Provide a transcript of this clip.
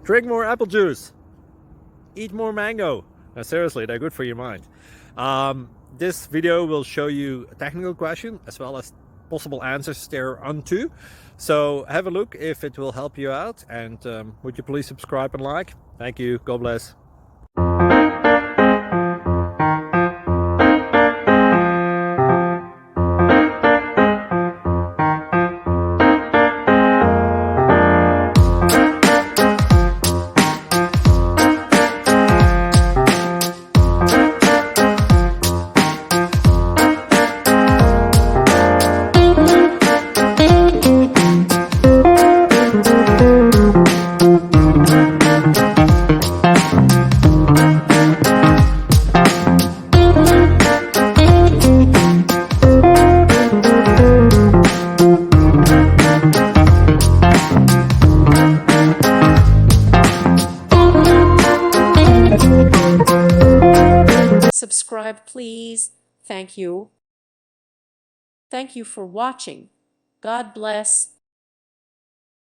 Drink more apple juice. Eat more mango. Now, seriously, they're good for your mind. This video will show you a technical question as well as possible answers thereunto. So have a look if it will help you out, and would you please subscribe and like? Thank you. God bless. Subscribe, please. Thank you. Thank you for watching. God bless.